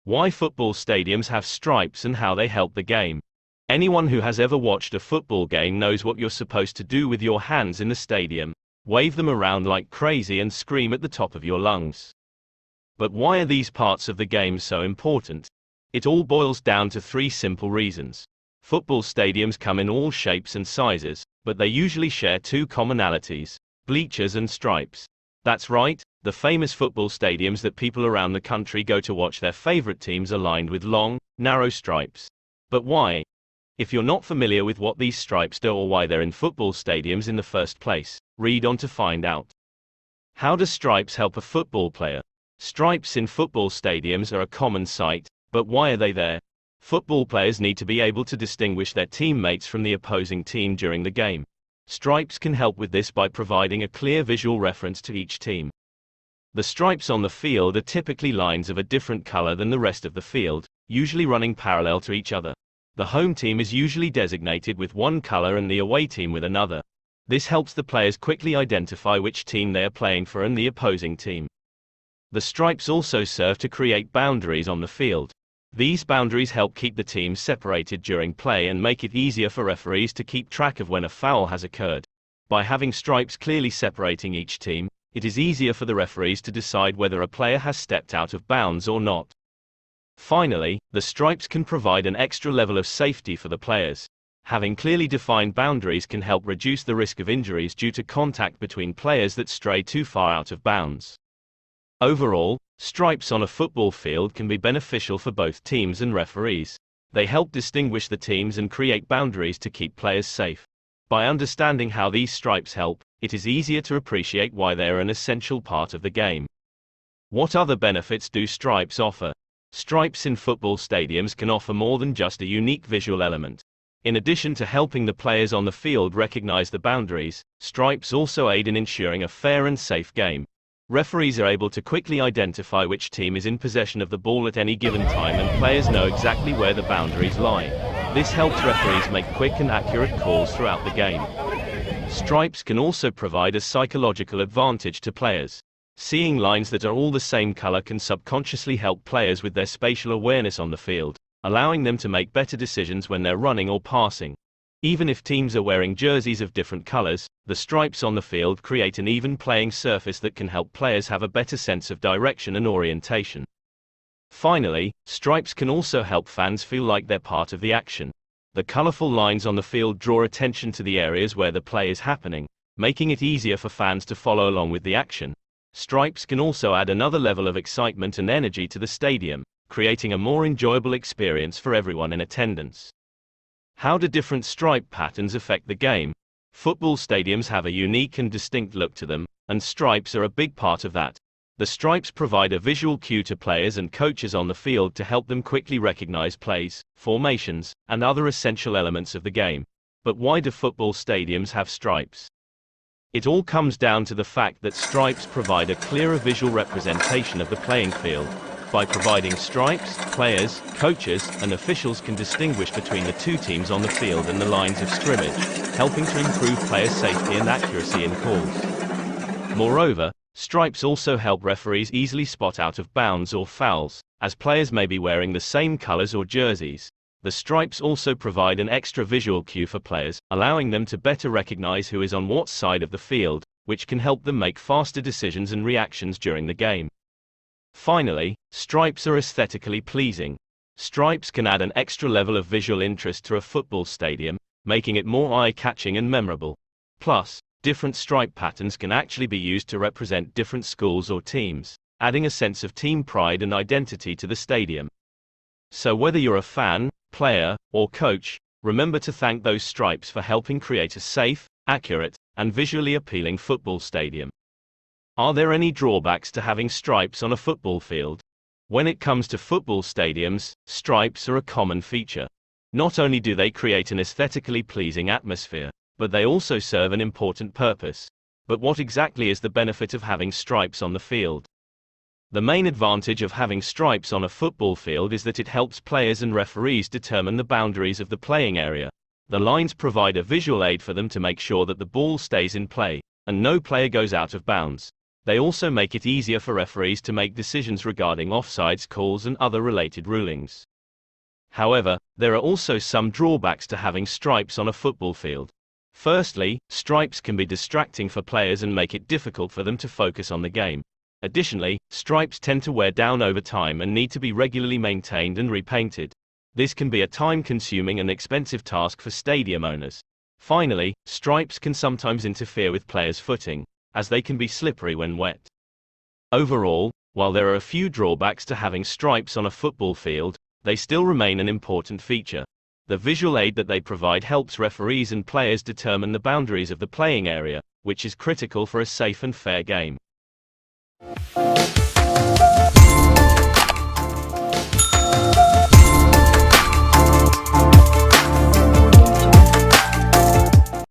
Why football stadiums have stripes and how they help the game. Anyone who has ever watched a football game knows what you're supposed to do with your hands in the stadium. Wave them around like crazy and scream at the top of your lungs. But why are these parts of the game so important? It all boils down to three simple reasons. Football stadiums come in all shapes and sizes, but they usually share two commonalities: bleachers and stripes. That's right, the famous football stadiums that people around the country go to watch their favorite teams are lined with long, narrow stripes. But why? If you're not familiar with what these stripes do or why they're in football stadiums in the first place, read on to find out. How do stripes help a football player? Stripes in football stadiums are a common sight, but why are they there? Football players need to be able to distinguish their teammates from the opposing team during the game. Stripes can help with this by providing a clear visual reference to each team. The stripes on the field are typically lines of a different color than the rest of the field, usually running parallel to each other. The home team is usually designated with one color and the away team with another. This helps the players quickly identify which team they are playing for and the opposing team. The stripes also serve to create boundaries on the field. These boundaries help keep the teams separated during play and make it easier for referees to keep track of when a foul has occurred. By having stripes clearly separating each team, it is easier for the referees to decide whether a player has stepped out of bounds or not. Finally, the stripes can provide an extra level of safety for the players. Having clearly defined boundaries can help reduce the risk of injuries due to contact between players that stray too far out of bounds. Overall, stripes on a football field can be beneficial for both teams and referees. They help distinguish the teams and create boundaries to keep players safe. By understanding how these stripes help, it is easier to appreciate why they are an essential part of the game. What other benefits do stripes offer? Stripes in football stadiums can offer more than just a unique visual element. In addition to helping the players on the field recognize the boundaries, stripes also aid in ensuring a fair and safe game. Referees are able to quickly identify which team is in possession of the ball at any given time, and players know exactly where the boundaries lie. This helps referees make quick and accurate calls throughout the game. Stripes can also provide a psychological advantage to players. Seeing lines that are all the same color can subconsciously help players with their spatial awareness on the field, allowing them to make better decisions when they're running or passing. Even if teams are wearing jerseys of different colors, the stripes on the field create an even playing surface that can help players have a better sense of direction and orientation. Finally, stripes can also help fans feel like they're part of the action. The colorful lines on the field draw attention to the areas where the play is happening, making it easier for fans to follow along with the action. Stripes can also add another level of excitement and energy to the stadium, creating a more enjoyable experience for everyone in attendance. How do different stripe patterns affect the game? Football stadiums have a unique and distinct look to them, and stripes are a big part of that. The stripes provide a visual cue to players and coaches on the field to help them quickly recognize plays, formations, and other essential elements of the game. But why do football stadiums have stripes? It all comes down to the fact that stripes provide a clearer visual representation of the playing field. By providing stripes, players, coaches, and officials can distinguish between the two teams on the field and the lines of scrimmage, helping to improve player safety and accuracy in calls. Moreover, stripes also help referees easily spot out of bounds or fouls, as players may be wearing the same colors or jerseys. The stripes also provide an extra visual cue for players, allowing them to better recognize who is on what side of the field, which can help them make faster decisions and reactions during the game. Finally, stripes are aesthetically pleasing. Stripes can add an extra level of visual interest to a football stadium, making it more eye-catching and memorable. Plus, different stripe patterns can actually be used to represent different schools or teams, adding a sense of team pride and identity to the stadium. So whether you're a fan, player, or coach, remember to thank those stripes for helping create a safe, accurate, and visually appealing football stadium. Are there any drawbacks to having stripes on a football field? When it comes to football stadiums, stripes are a common feature. Not only do they create an aesthetically pleasing atmosphere, but they also serve an important purpose. But what exactly is the benefit of having stripes on the field? The main advantage of having stripes on a football field is that it helps players and referees determine the boundaries of the playing area. The lines provide a visual aid for them to make sure that the ball stays in play, and no player goes out of bounds. They also make it easier for referees to make decisions regarding offsides calls and other related rulings. However, there are also some drawbacks to having stripes on a football field. Firstly, stripes can be distracting for players and make it difficult for them to focus on the game. Additionally, stripes tend to wear down over time and need to be regularly maintained and repainted. This can be a time-consuming and expensive task for stadium owners. Finally, stripes can sometimes interfere with players' footing, as they can be slippery when wet. Overall, while there are a few drawbacks to having stripes on a football field, they still remain an important feature. The visual aid that they provide helps referees and players determine the boundaries of the playing area, which is critical for a safe and fair game.